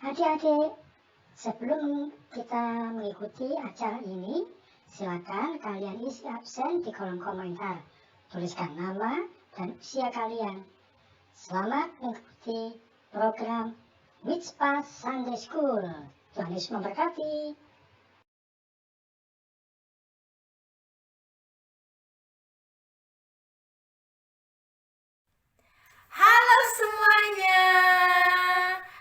Adik-adik, sebelum kita mengikuti acara ini, silakan kalian isi absen di kolom komentar. Tuliskan nama dan usia kalian. Selamat mengikuti program Witspa Sunday School. Tuhan Yesus memberkati. Halo semuanya.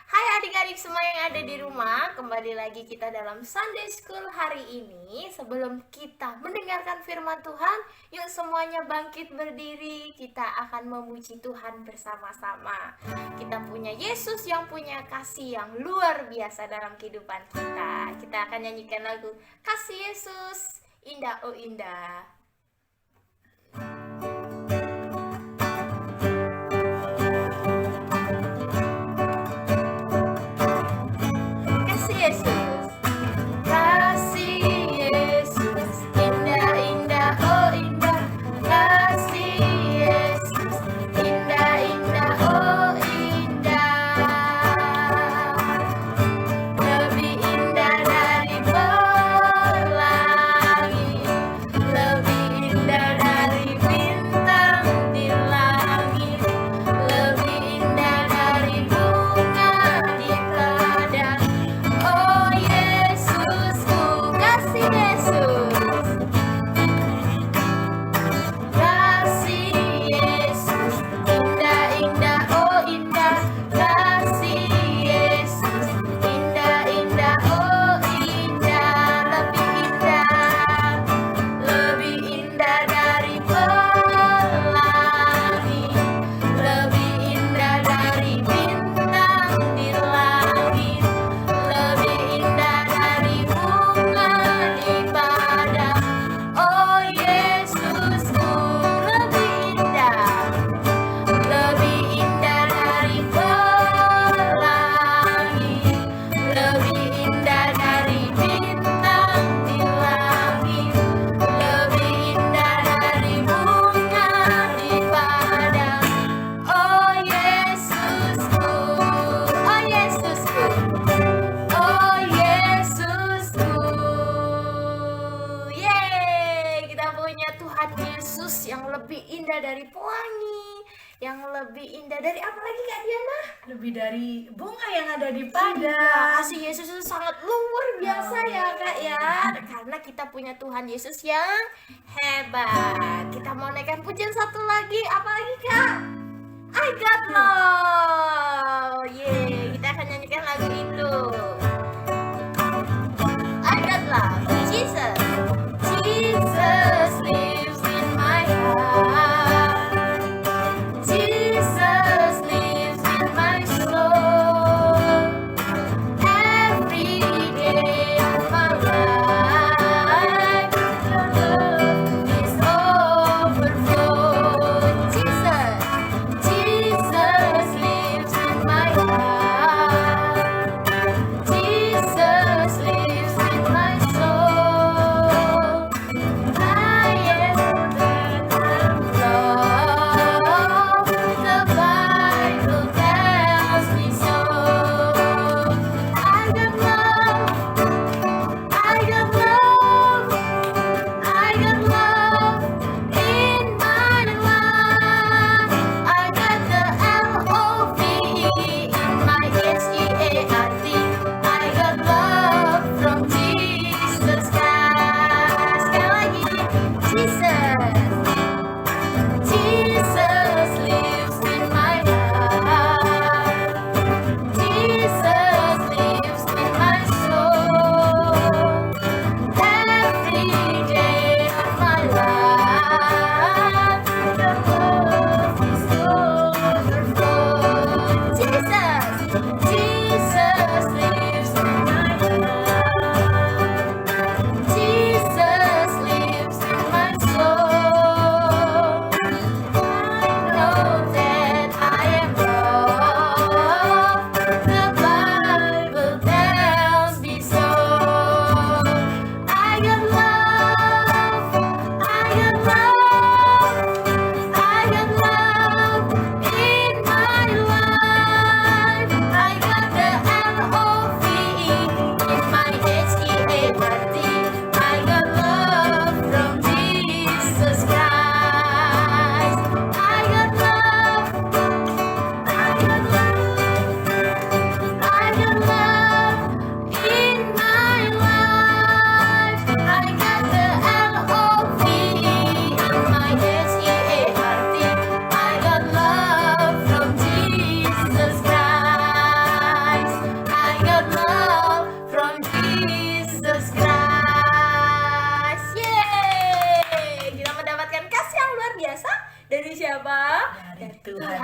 Hai adik-adik semua yang ada di rumah. Kembali lagi kita dalam Sunday School hari ini. Sebelum kita mendengarkan firman Tuhan, yuk semuanya bangkit berdiri. Kita akan memuji Tuhan bersama-sama. Kita punya Yesus yang punya kasih yang luar biasa dalam kehidupan kita. Kita akan nyanyikan lagu Kasih Yesus, Indah Oh Indah. Dari pewangi, yang lebih indah dari apa lagi Kak Diana? Lebih dari bunga yang ada di padang. Kasih Yesus itu sangat luar biasa ya Kak ya. Karena kita punya Tuhan Yesus yang hebat. Kita mau naikkan pujian satu lagi, apa lagi Kak? I got love. Yeay, kita akan nyanyikan lagu itu. I got love, Jesus. Jesus lives in my heart. Jesus.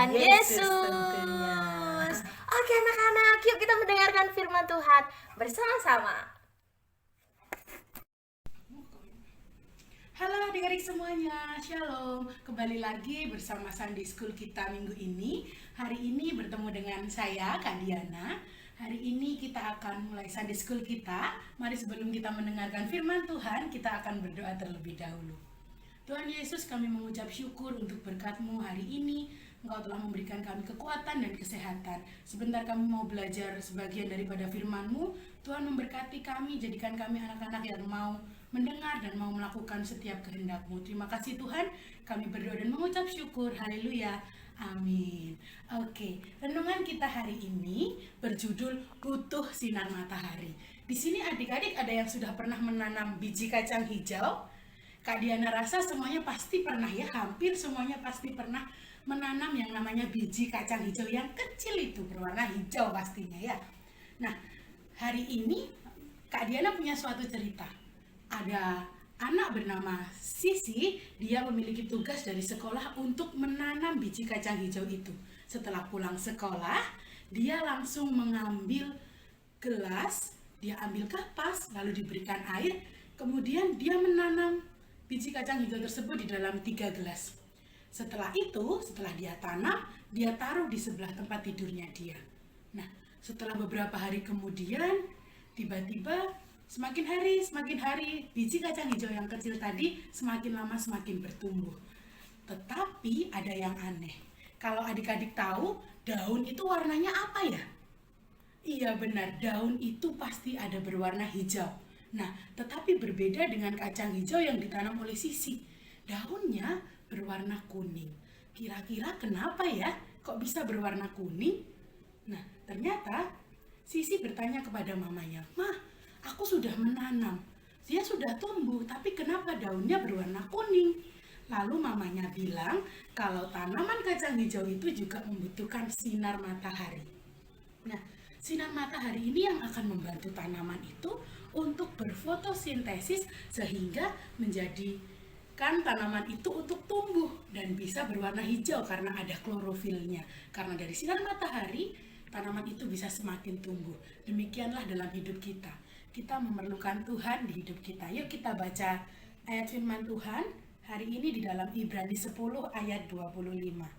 Tuhan tentunya. Yesus. Oke anak-anak, yuk kita mendengarkan firman Tuhan bersama-sama. Halo adik-adik semuanya, Shalom. Kembali lagi bersama Sunday School kita minggu ini. Hari ini bertemu dengan saya, Kak Diana. Hari ini kita akan mulai Sunday School kita. Mari sebelum kita mendengarkan firman Tuhan, kita akan berdoa terlebih dahulu. Tuhan Yesus, kami mengucap syukur untuk berkat-Mu hari ini. Engkau telah memberikan kami kekuatan dan kesehatan. Sebentar kami mau belajar sebagian daripada firman-Mu. Tuhan memberkati kami, jadikan kami anak-anak yang mau mendengar dan mau melakukan setiap kehendak-Mu. Terima kasih Tuhan, kami berdoa dan mengucap syukur. Haleluya. Amin. Oke, renungan kita hari ini berjudul Butuh Sinar Matahari. Di sini adik-adik ada yang sudah pernah menanam biji kacang hijau? Kak Diana rasa semuanya pasti pernah ya, hampir semuanya pasti pernah menanam yang namanya biji kacang hijau yang kecil itu, berwarna hijau pastinya ya. Nah, hari ini Kak Diana punya suatu cerita. Ada anak bernama Sisi, dia memiliki tugas dari sekolah untuk menanam biji kacang hijau itu. Setelah pulang sekolah, dia langsung mengambil gelas, dia ambil kapas, lalu diberikan air, kemudian dia menanam biji kacang hijau tersebut di dalam 3 gelas. Setelah itu, setelah dia tanam, dia taruh di sebelah tempat tidurnya dia. Nah, setelah beberapa hari kemudian, tiba-tiba semakin hari, biji kacang hijau yang kecil tadi semakin lama semakin bertumbuh. Tetapi ada yang aneh. Kalau adik-adik tahu, daun itu warnanya apa ya? Iya benar, daun itu pasti ada berwarna hijau. Nah, tetapi berbeda dengan kacang hijau yang ditanam oleh Sisi. Daunnya berwarna kuning. Kira-kira kenapa ya? Kok bisa berwarna kuning? Nah, ternyata Sisi bertanya kepada mamanya, "Mah, aku sudah menanam, dia sudah tumbuh, tapi kenapa daunnya berwarna kuning?" Lalu mamanya bilang kalau tanaman kacang hijau itu juga membutuhkan sinar matahari. Nah, sinar matahari ini yang akan membantu tanaman itu untuk berfotosintesis sehingga menjadikan tanaman itu untuk tumbuh dan bisa berwarna hijau karena ada klorofilnya. Karena dari sinar matahari, tanaman itu bisa semakin tumbuh. Demikianlah dalam hidup kita. Kita memerlukan Tuhan di hidup kita. Yuk kita baca ayat firman Tuhan hari ini di dalam Ibrani 10 ayat 25.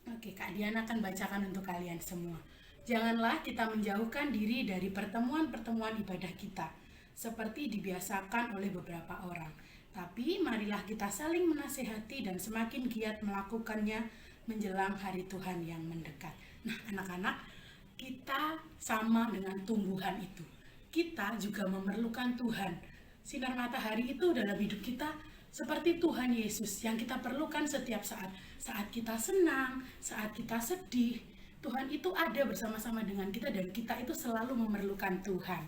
Oke, Kak Diana akan bacakan untuk kalian semua. Janganlah kita menjauhkan diri dari pertemuan-pertemuan ibadah kita, seperti dibiasakan oleh beberapa orang. Tapi marilah kita saling menasehati dan semakin giat melakukannya menjelang hari Tuhan yang mendekat. Nah, anak-anak, kita sama dengan tumbuhan itu. Kita juga memerlukan Tuhan. Sinar matahari itu dalam hidup kita seperti Tuhan Yesus yang kita perlukan setiap saat. Saat kita senang, saat kita sedih, Tuhan itu ada bersama-sama dengan kita dan kita itu selalu memerlukan Tuhan.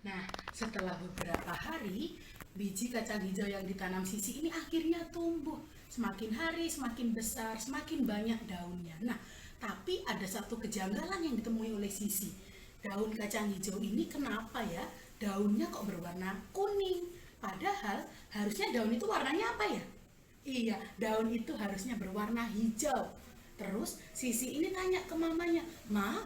Nah, setelah beberapa hari, biji kacang hijau yang ditanam Sisi ini akhirnya tumbuh. Semakin hari, semakin besar, semakin banyak daunnya. Nah, tapi ada satu kejanggalan yang ditemui oleh Sisi. Daun kacang hijau ini kenapa ya? Daunnya kok berwarna kuning? Padahal harusnya daun itu warnanya apa ya? Iya, daun itu harusnya berwarna hijau. Terus Sisi ini tanya ke mamanya, "Ma,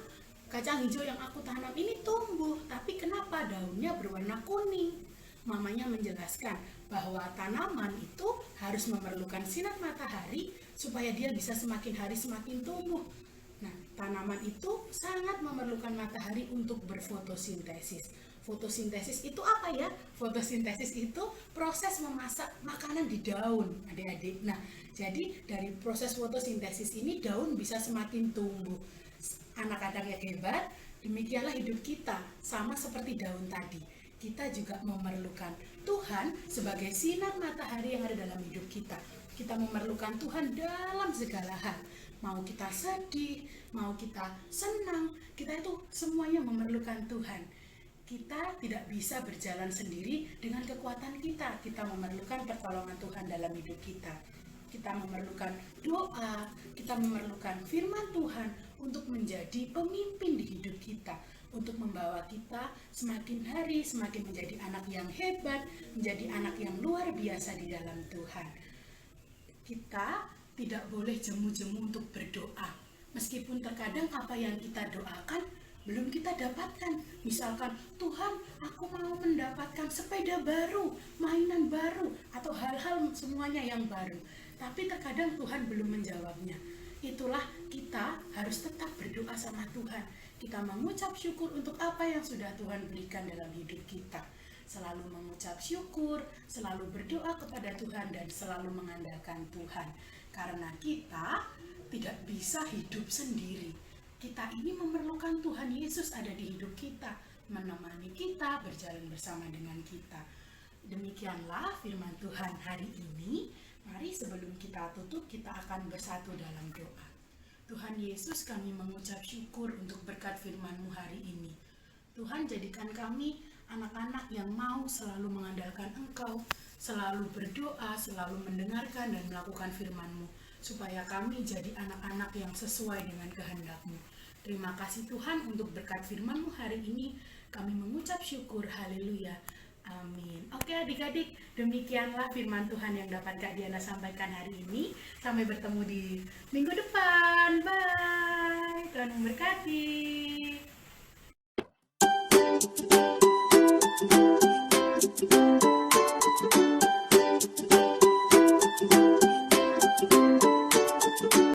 kacang hijau yang aku tanam ini tumbuh, tapi kenapa daunnya berwarna kuning?" Mamanya menjelaskan bahwa tanaman itu harus memerlukan sinar matahari supaya dia bisa semakin hari semakin tumbuh. Nah, tanaman itu sangat memerlukan matahari untuk berfotosintesis. Fotosintesis itu apa ya? Fotosintesis itu proses memasak makanan di daun, adik-adik. Nah, jadi dari proses fotosintesis ini daun bisa semakin tumbuh. Anak-anak yang hebat, demikianlah hidup kita, sama seperti daun tadi. Kita juga memerlukan Tuhan sebagai sinar matahari yang ada dalam hidup kita. Kita memerlukan Tuhan dalam segala hal. Mau kita sedih, mau kita senang, kita itu semuanya memerlukan Tuhan. Kita tidak bisa berjalan sendiri dengan kekuatan kita. Kita memerlukan pertolongan Tuhan dalam hidup kita. Kita memerlukan doa, kita memerlukan firman Tuhan untuk menjadi pemimpin di hidup kita. Untuk membawa kita semakin hari semakin menjadi anak yang hebat, menjadi anak yang luar biasa di dalam Tuhan. Kita tidak boleh jemu-jemu untuk berdoa. Meskipun terkadang apa yang kita doakan belum kita dapatkan. Misalkan, Tuhan, aku mau mendapatkan sepeda baru, mainan baru, atau hal-hal semuanya yang baru. Tapi terkadang Tuhan belum menjawabnya. Itulah kita harus tetap berdoa sama Tuhan. Kita mengucap syukur untuk apa yang sudah Tuhan berikan dalam hidup kita. Selalu mengucap syukur, selalu berdoa kepada Tuhan, dan selalu mengandalkan Tuhan. Karena kita tidak bisa hidup sendiri. Kita ini memerlukan Tuhan Yesus ada di hidup kita, menemani kita, berjalan bersama dengan kita. Demikianlah firman Tuhan hari ini. Mari sebelum kita tutup, kita akan bersatu dalam doa. Tuhan Yesus, kami mengucap syukur untuk berkat firman-Mu hari ini. Tuhan, jadikan kami anak-anak yang mau selalu mengandalkan Engkau, selalu berdoa, selalu mendengarkan dan melakukan firman-Mu, supaya kami jadi anak-anak yang sesuai dengan kehendak-Mu. Terima kasih Tuhan untuk berkat firman-Mu hari ini. Kami mengucap syukur, haleluya, amin. Oke adik-adik, demikianlah firman Tuhan yang dapat Kak Diana sampaikan hari ini. Sampai bertemu di minggu depan, bye. Tuhan memberkati.